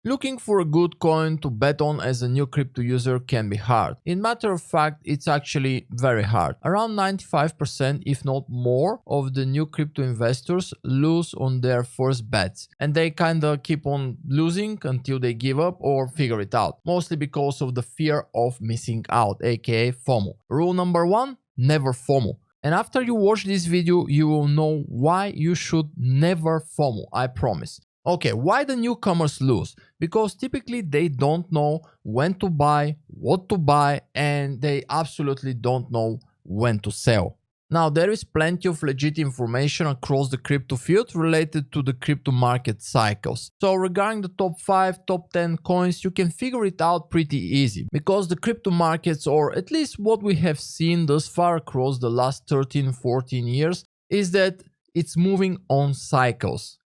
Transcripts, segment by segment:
Looking for a good coin to bet on as a new crypto user can be hard. In matter of fact, it's actually very hard. Around 95%, if not more, of the new crypto investors lose on their first bets. And they kinda keep on losing until they give up or figure it out. Mostly because of the fear of missing out, aka FOMO. Rule number 1, never FOMO. And after you watch this video, you will know why you should never FOMO, I promise. Okay, why the newcomers lose? Because typically they don't know when to buy, what to buy, and they absolutely don't know when to sell. Now, there is plenty of legit information across the crypto field related to the crypto market cycles. So regarding the top 5, top 10 coins, you can figure it out pretty easy. Because the crypto markets, or at least what we have seen thus far across the last 13-14 years, is that it's moving on cycles.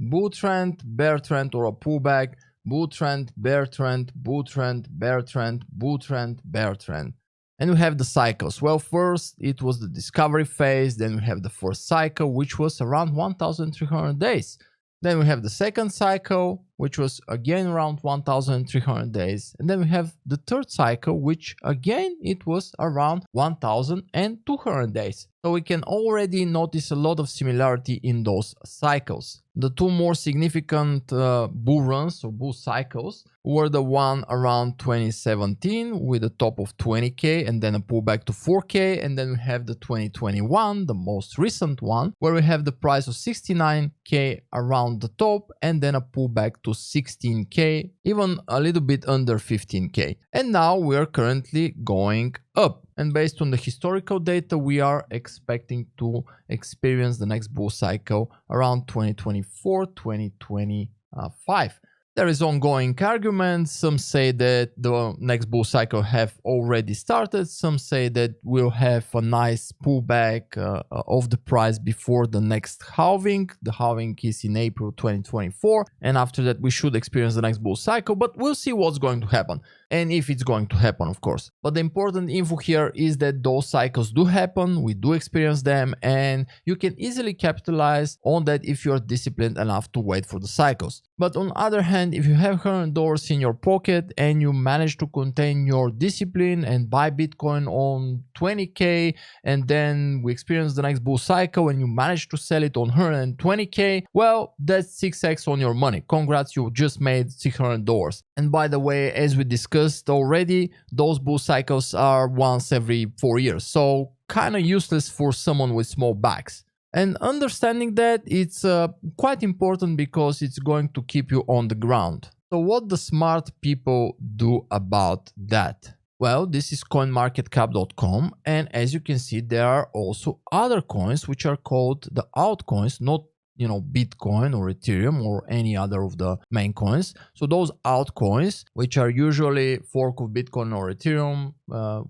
Bull trend, bear trend, or a pullback, bull trend, bear trend, bull trend, bear trend, bull trend, bear trend. And we have the cycles. Well, first it was the discovery phase, then we have the first cycle, which was around 1,300 days. Then we have the second cycle, which was again around 1,300 days. And then we have the third cycle, which again, it was around 1,200 days. So we can already notice a lot of similarity in those cycles. The two more significant bull runs or bull cycles were the one around 2017 with a top of 20k and then a pullback to 4k, and then we have the 2021, the most recent one, where we have the price of 69k around the top and then a pullback to 16k, even a little bit under 15k. And now we are currently going up. And based on the historical data, we are expecting to experience the next bull cycle around 2024, 2025. There is ongoing arguments. Some say that the next bull cycle have already started. Some say that we'll have a nice pullback of the price before the next halving. The halving is in April 2024. And after that, we should experience the next bull cycle. But we'll see what's going to happen. And if it's going to happen, of course. But the important info here is that those cycles do happen. We do experience them. And you can easily capitalize on that if you're disciplined enough to wait for the cycles. But on the other hand, if you have $100 in your pocket and you manage to contain your discipline and buy Bitcoin on 20k, and then we experience the next bull cycle and you manage to sell it on 120k, well, that's 6x on your money. Congrats, you just made $600. And by the way, as we discussed already, those bull cycles are once every 4 years. So kind of useless for someone with small bags. And understanding that, it's quite important because it's going to keep you on the ground. So what the smart people do about that? Well, this is coinmarketcap.com, and as you can see, there are also other coins which are called the altcoins, not Bitcoin or Ethereum or any other of the main coins. So those altcoins, which are usually fork of Bitcoin or Ethereum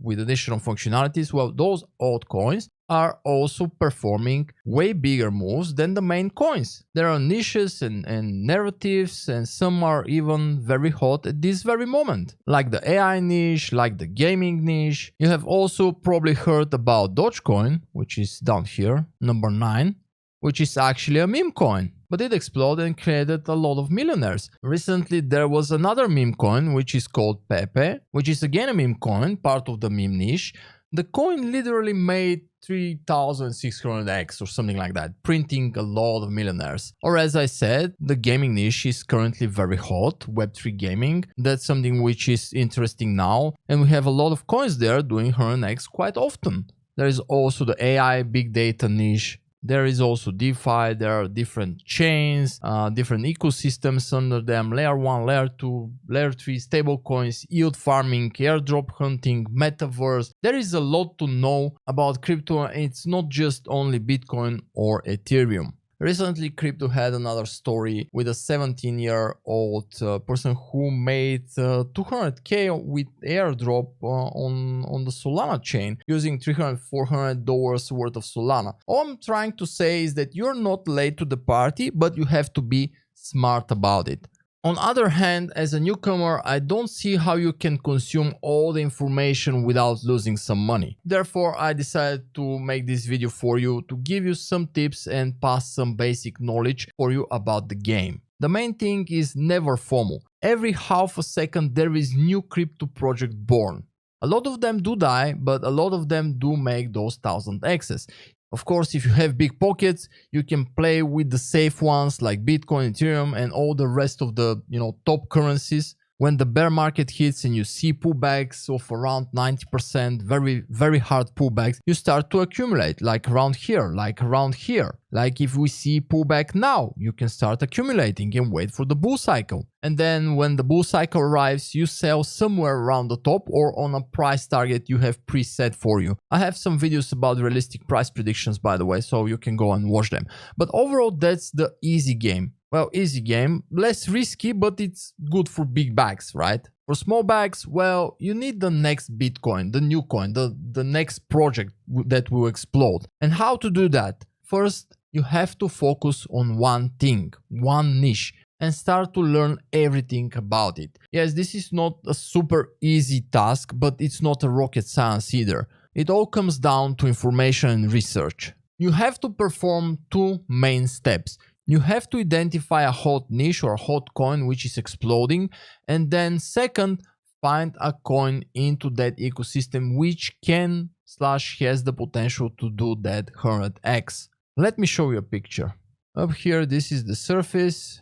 with additional functionalities, well, those altcoins are also performing way bigger moves than the main coins. There are niches and narratives, and some are even very hot at this very moment, like the AI niche, like the gaming niche. You have also probably heard about Dogecoin, which is down here, number 9, which is actually a meme coin, but it exploded and created a lot of millionaires. Recently, there was another meme coin, which is called Pepe, which is again a meme coin, part of the meme niche. The coin literally made 3,600x or something like that, printing a lot of millionaires. Or as I said, the gaming niche is currently very hot, Web3 gaming. That's something which is interesting now, and we have a lot of coins there doing 100x quite often. There is also the AI big data niche. There is also DeFi, there are different chains, different ecosystems under them, layer 1, layer 2, layer 3, stable coins, yield farming, airdrop hunting, metaverse. There is a lot to know about crypto, and it's not just only Bitcoin or Ethereum. Recently, crypto had another story with a 17-year-old person who made 200k with airdrop on the Solana chain using $300-400 worth of Solana. All I'm trying to say is that you're not late to the party, but you have to be smart about it. On the other hand, as a newcomer, I don't see how you can consume all the information without losing some money. Therefore, I decided to make this video for you to give you some tips and pass some basic knowledge for you about the game. The main thing is never FOMO. Every half a second there is new crypto project born. A lot of them do die, but a lot of them do make those 1000x's. Of course, if you have big pockets, you can play with the safe ones like Bitcoin, Ethereum, and all the rest of the, top currencies. When the bear market hits and you see pullbacks of around 90%, very, very hard pullbacks, you start to accumulate like around here, like around here. Like if we see pullback now, you can start accumulating and wait for the bull cycle. And then when the bull cycle arrives, you sell somewhere around the top or on a price target you have preset for you. I have some videos about realistic price predictions, by the way, so you can go and watch them. But overall, that's the easy game. Well, easy game, less risky, but it's good for big bags, right? For small bags, well, you need the next Bitcoin, the new coin, the next project that will explode. And how to do that? First, you have to focus on one thing, one niche, and start to learn everything about it. Yes, this is not a super easy task, but it's not a rocket science either. It all comes down to information and research. You have to perform two main steps. You have to identify a hot niche or a hot coin which is exploding, and then second, find a coin into that ecosystem which can/has the potential to do that 100x. Let me show you a picture. Up here, this is the surface,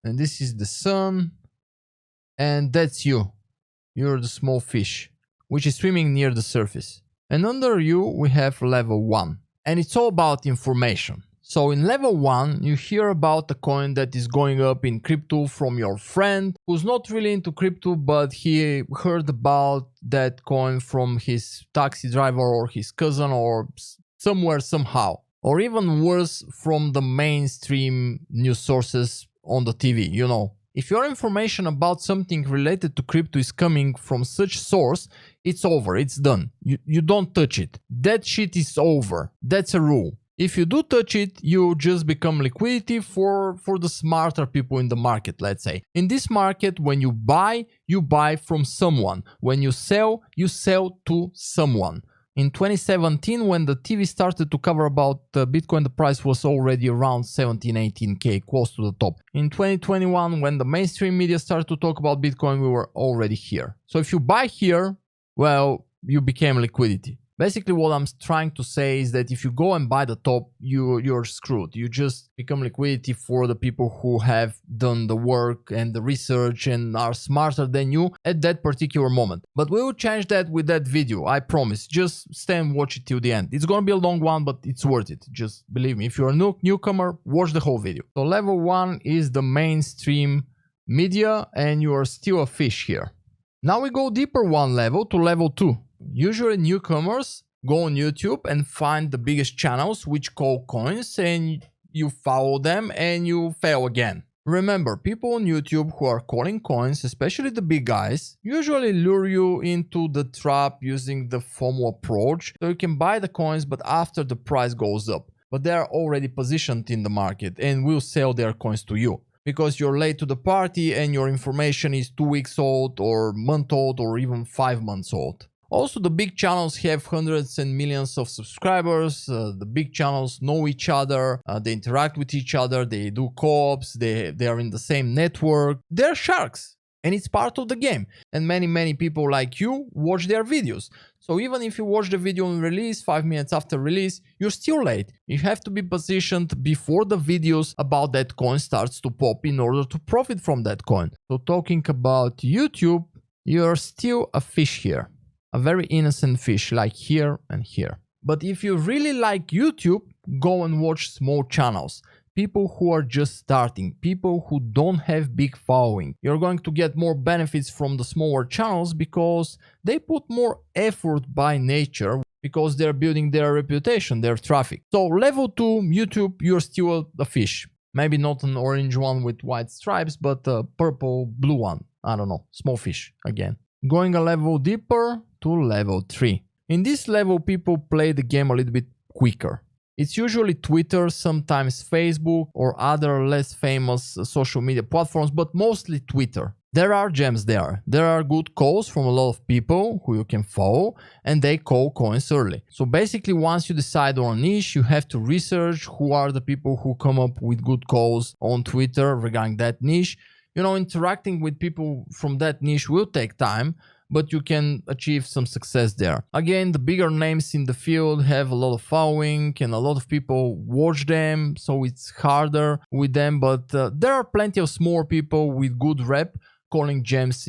and this is the sun, and that's you. You're the small fish, which is swimming near the surface. And under you, we have level 1, and it's all about information. So in level 1, you hear about a coin that is going up in crypto from your friend who's not really into crypto, but he heard about that coin from his taxi driver or his cousin or somewhere somehow. Or even worse, from the mainstream news sources on the TV, If your information about something related to crypto is coming from such source, it's over, it's done. You don't touch it. That shit is over. That's a rule. If you do touch it, you just become liquidity for the smarter people in the market, let's say. In this market, when you buy from someone. When you sell to someone. In 2017, when the TV started to cover about Bitcoin, the price was already around 17, 18K, close to the top. In 2021, when the mainstream media started to talk about Bitcoin, we were already here. So if you buy here, well, you became liquidity. Basically, what I'm trying to say is that if you go and buy the top, you're screwed. You just become liquidity for the people who have done the work and the research and are smarter than you at that particular moment. But we will change that with that video, I promise. Just stay and watch it till the end. It's gonna be a long one, but it's worth it. Just believe me. If you're a newcomer, watch the whole video. So level 1 is the mainstream media, and you are still a fish here. Now we go deeper one level to level 2. Usually newcomers go on YouTube and find the biggest channels which call coins, and you follow them and you fail again. Remember, people on YouTube who are calling coins, especially the big guys, usually lure you into the trap using the FOMO approach, so you can buy the coins but after the price goes up. But they are already positioned in the market and will sell their coins to you, because you're late to the party and your information is 2 weeks old or month old or even 5 months old. Also, the big channels have hundreds and millions of subscribers. The big channels know each other, they interact with each other, they do co-ops, they are in the same network. They're sharks, and it's part of the game. And many people like you watch their videos. So even if you watch the video on release, 5 minutes after release, you're still late. You have to be positioned before the videos about that coin starts to pop in order to profit from that coin. So talking about YouTube, you're still a fish here. A very innocent fish, like here and here. But if you really like YouTube, go and watch small channels. People who are just starting, people who don't have big following. You're going to get more benefits from the smaller channels because they put more effort by nature, because they're building their reputation, their traffic. So level 2 YouTube, you're still a fish. Maybe not an orange one with white stripes, but a purple, blue one. I don't know, small fish again. Going a level deeper to level 3. In this level, people play the game a little bit quicker. It's usually Twitter, sometimes Facebook or other less famous social media platforms, but mostly Twitter. There are gems there. There are good calls from a lot of people who you can follow, and they call coins early. So basically, once you decide on a niche, you have to research who are the people who come up with good calls on Twitter regarding that niche. You know, interacting with people from that niche will take time, but you can achieve some success there. Again, the bigger names in the field have a lot of following and a lot of people watch them, so it's harder with them, but there are plenty of small people with good rep calling gems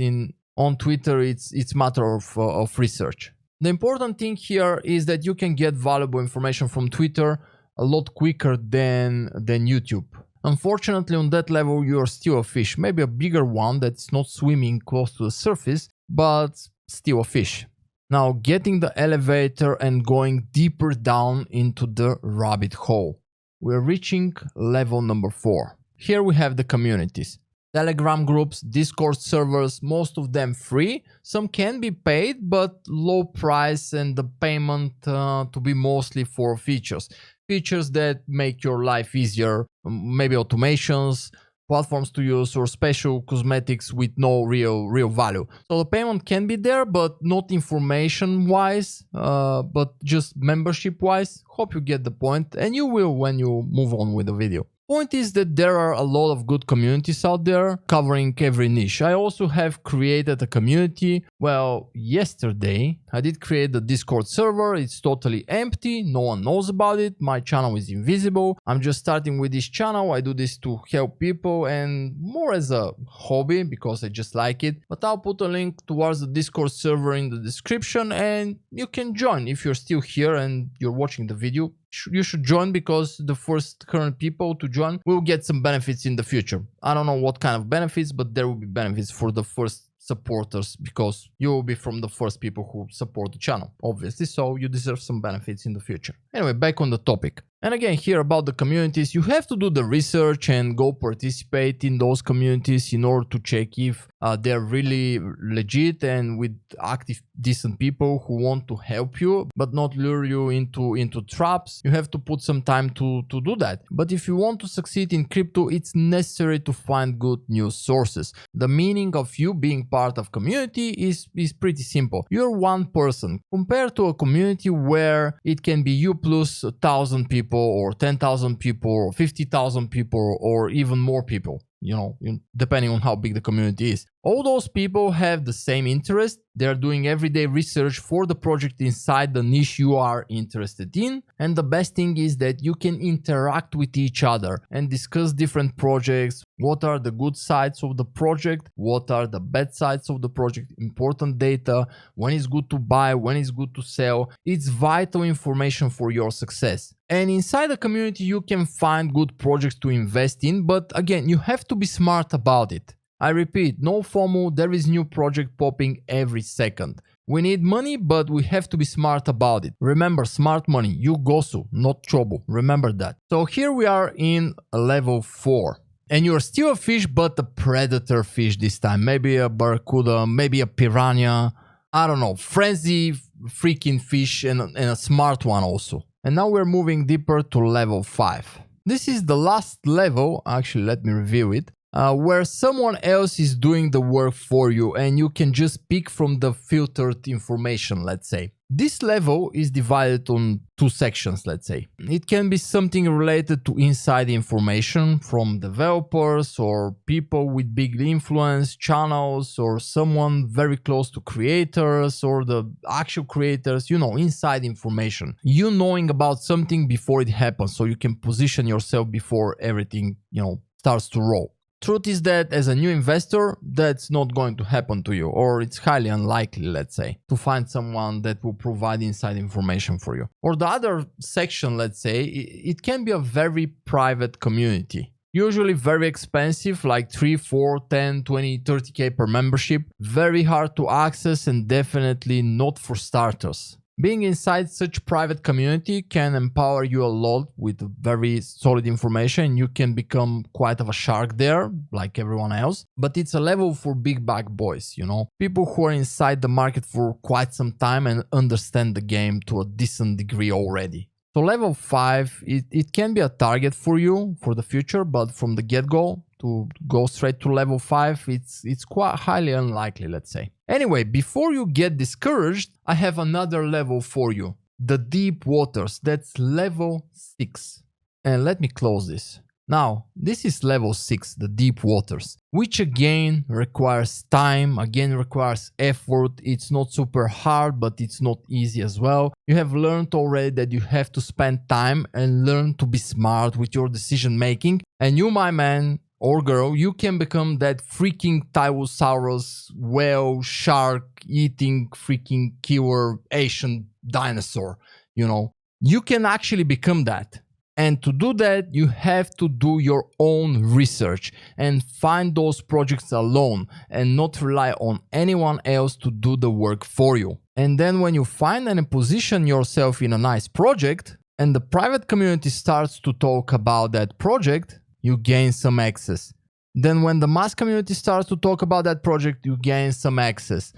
on Twitter. It's matter of research. The important thing here is that you can get valuable information from Twitter a lot quicker than YouTube. Unfortunately, on that level, you are still a fish, maybe a bigger one that's not swimming close to the surface, but still a fish. Now, getting the elevator and going deeper down into the rabbit hole. We're reaching level number 4. Here we have the communities. Telegram groups, Discord servers, most of them free. Some can be paid, but low price, and the payment to be mostly for features. Features that make your life easier, maybe automations, platforms to use, or special cosmetics with no real value. So the payment can be there, but not information wise, but just membership wise. Hope you get the point, and you will when you move on with the video. Point is that there are a lot of good communities out there covering every niche. I also have created a community. Well, yesterday I did create the Discord server. It's totally empty. No one knows about it. My channel is invisible. I'm just starting with this channel. I do this to help people and more as a hobby because I just like it. But I'll put a link towards the Discord server in the description and you can join. If you're still here and you're watching the video, you should join, because the first current people to join will get some benefits in the future. I don't know what kind of benefits, but there will be benefits for the first supporters, because you will be from the first people who support the channel, obviously, so you deserve some benefits in the future. Anyway, back on the topic. And again, here about the communities, you have to do the research and go participate in those communities in order to check if they're really legit and with active, decent people who want to help you, but not lure you into traps. You have to put some time to do that. But if you want to succeed in crypto, it's necessary to find good news sources. The meaning of you being part of community is pretty simple. You're one person compared to a community where it can be you plus 1,000 people or 10,000 people or 50,000 people or even more people, you know, depending on how big the community is. All those people have the same interest. They're doing everyday research for the project inside the niche you are interested in. And the best thing is that you can interact with each other and discuss different projects. What are the good sides of the project? What are the bad sides of the project? Important data, when it's good to buy, when it's good to sell. It's vital information for your success. And inside the community, you can find good projects to invest in. But again, you have to be smart about it. I repeat, no FOMO, there is new project popping every second. We need money, but we have to be smart about it. Remember, smart money, you gosu, not trouble. Remember that. So here we are in level 4. And you're still a fish, but a predator fish this time. Maybe a barracuda, maybe a piranha. I don't know, frenzy freaking fish and a smart one also. And now we're moving deeper to level 5. This is the last level, actually let me review it. Where someone else is doing the work for you and you can just pick from the filtered information, let's say. This level is divided on 2 sections, let's say. It can be something related to inside information from developers or people with big influence, channels, or someone very close to creators or the actual creators, you know, inside information. You knowing about something before it happens, so you can position yourself before everything, you know, starts to roll. Truth is that as a new investor, that's not going to happen to you, or it's highly unlikely, let's say, to find someone that will provide inside information for you. Or the other section, let's say, it can be a very private community. Usually very expensive, like 3, 4, 10, 20, 30k per membership. Very hard to access and definitely not for starters. Being inside such private community can empower you a lot with very solid information. You can become quite of a shark there, like everyone else. But it's a level for big bag boys, you know? People who are inside the market for quite some time and understand the game to a decent degree already. So level 5, it can be a target for you for the future, but from the get-go, to go straight to level 5, it's quite highly unlikely, let's say. Anyway, before you get discouraged, I have another level for you. The deep waters, that's level 6. And let me close this. Now, this is level 6, the deep waters, which again requires time, again requires effort. It's not super hard, but it's not easy as well. You have learned already that you have to spend time and learn to be smart with your decision making. And you, my man or girl, you can become that freaking Tyrannosaurus, whale, shark, eating freaking killer Asian dinosaur, you know. You can actually become that. And to do that, you have to do your own research and find those projects alone and not rely on anyone else to do the work for you. And then when you find and position yourself in a nice project and the private community starts to talk about that project, you gain some access. Then when the mass community starts to talk about that project, you gain some access.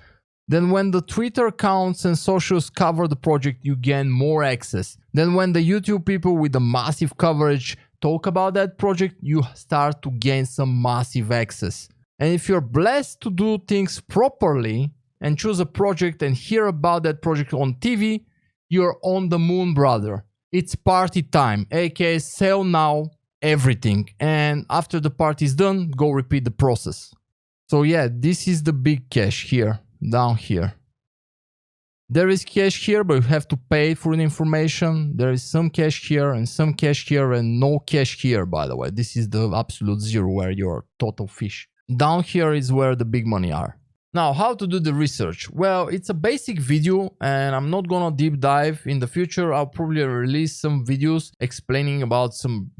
Then when the Twitter accounts and socials cover the project, you gain more access. Then when the YouTube people with the massive coverage talk about that project, you start to gain some massive access. And if you're blessed to do things properly and choose a project and hear about that project on TV, you're on the moon, brother. It's party time, aka sell now everything. And after the party is done, go repeat the process. So yeah, this is the big cash here. Down here. There is cash here, but you have to pay for the information. There is some cash here and some cash here and no cash here, by the way. This is the absolute zero where you're total fish. Down here is where the big money are. Now, how to do the research? Well, it's a basic video and I'm not gonna deep dive. In the future, I'll probably release some videos explaining about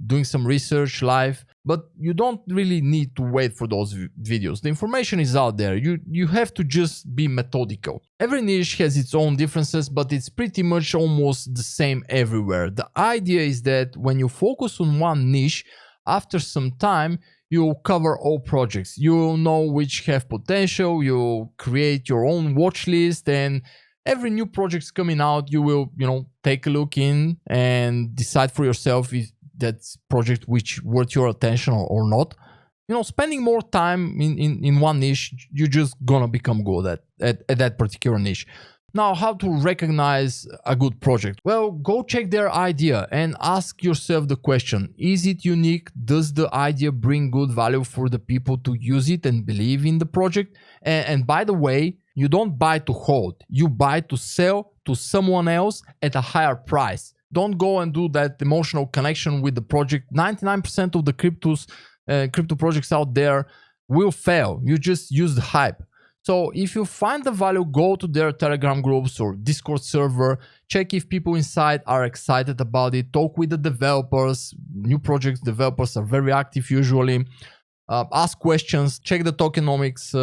doing some research live, but you don't really need to wait for those videos. The information is out there. You have to just be methodical. Every niche has its own differences, but it's pretty much almost the same everywhere. The idea is that when you focus on one niche, after some time, you'll cover all projects. You'll know which have potential. You'll create your own watch list, and every new project's coming out, you will, take a look in and decide for yourself if that's project which worth your attention or not. Spending more time in one niche, you're just gonna become good at that particular niche. Now, how to recognize a good project? Well, go check their idea and ask yourself the question, is it unique? Does the idea bring good value for the people to use it and believe in the project? And by the way, you don't buy to hold, you buy to sell to someone else at a higher price. Don't go and do that emotional connection with the project. 99% of the crypto projects out there will fail. You just use the hype. So if you find the value, go to their Telegram groups or Discord server, check if people inside are excited about it, talk with the developers. New projects developers are very active usually. Ask questions, check the tokenomics,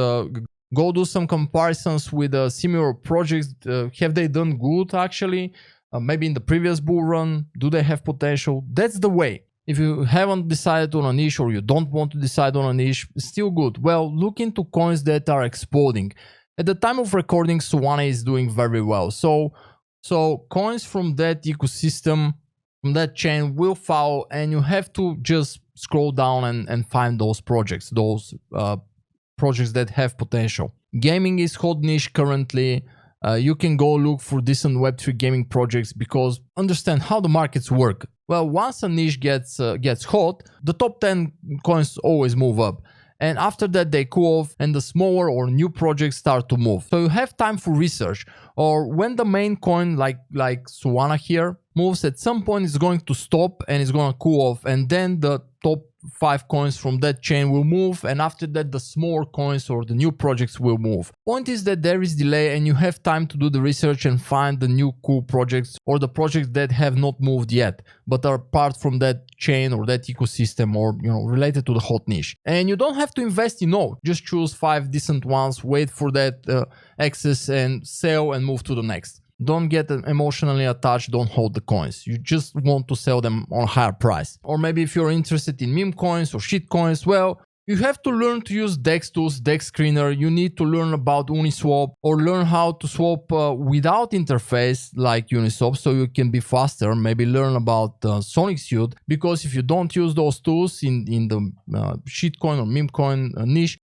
go do some comparisons with similar projects. Have they done good actually? Maybe in the previous bull run, do they have potential? That's the way. If you haven't decided on a niche or you don't want to decide on a niche, still good. Well, look into coins that are exploding. At the time of recording, Solana is doing very well. So coins from that ecosystem, from that chain will follow, and you have to just scroll down and find those projects, projects that have potential. Gaming is hot niche currently. You can go look for decent Web3 gaming projects because understand how the markets work. Well, once a niche gets hot, the top 10 coins always move up. And after that, they cool off and the smaller or new projects start to move. So you have time for research. Or when the main coin, like Solana here, moves, at some point it's going to stop and it's going to cool off. And then the top 5 coins from that chain will move, and after that the smaller coins or the new projects will move. Point is that there is delay and you have time to do the research and find the new cool projects or the projects that have not moved yet but are part from that chain or that ecosystem or related to the hot niche. And you don't have to invest in all, just choose 5 decent ones, wait for that access and sell and move to the next. Don't get emotionally attached, don't hold the coins. You just want to sell them on a higher price. Or maybe if you're interested in meme coins or shit coins, well, you have to learn to use DEX tools, DEX screener. You need to learn about Uniswap or learn how to swap without interface like Uniswap so you can be faster. Maybe learn about SonicSuit, because if you don't use those tools in the shitcoin or meme coin niche,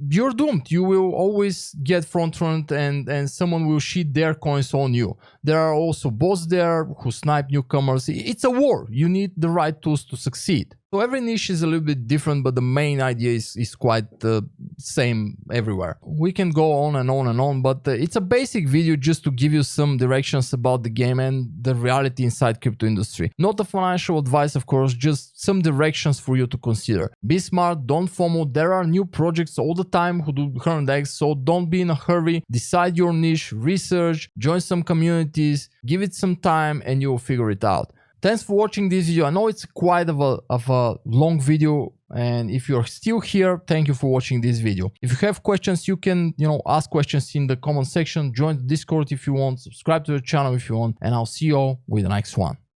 you're doomed. You will always get front run and someone will shit their coins on you. There are also bots there who snipe newcomers. It's a war. You need the right tools to succeed. So every niche is a little bit different, but the main idea is quite the same everywhere. We can go on and on and on, but it's a basic video just to give you some directions about the game and the reality inside crypto industry. Not a financial advice, of course, just some directions for you to consider. Be smart, don't FOMO. There are new projects all the time who do current eggs, so don't be in a hurry. Decide your niche, research, join some communities, give it some time, and you'll figure it out. Thanks for watching this video. I know it's quite of a long video, and if you're still here, thank you for watching this video. If you have questions, you can, ask questions in the comment section. Join the Discord if you want, subscribe to the channel if you want, and I'll see you all with the next one.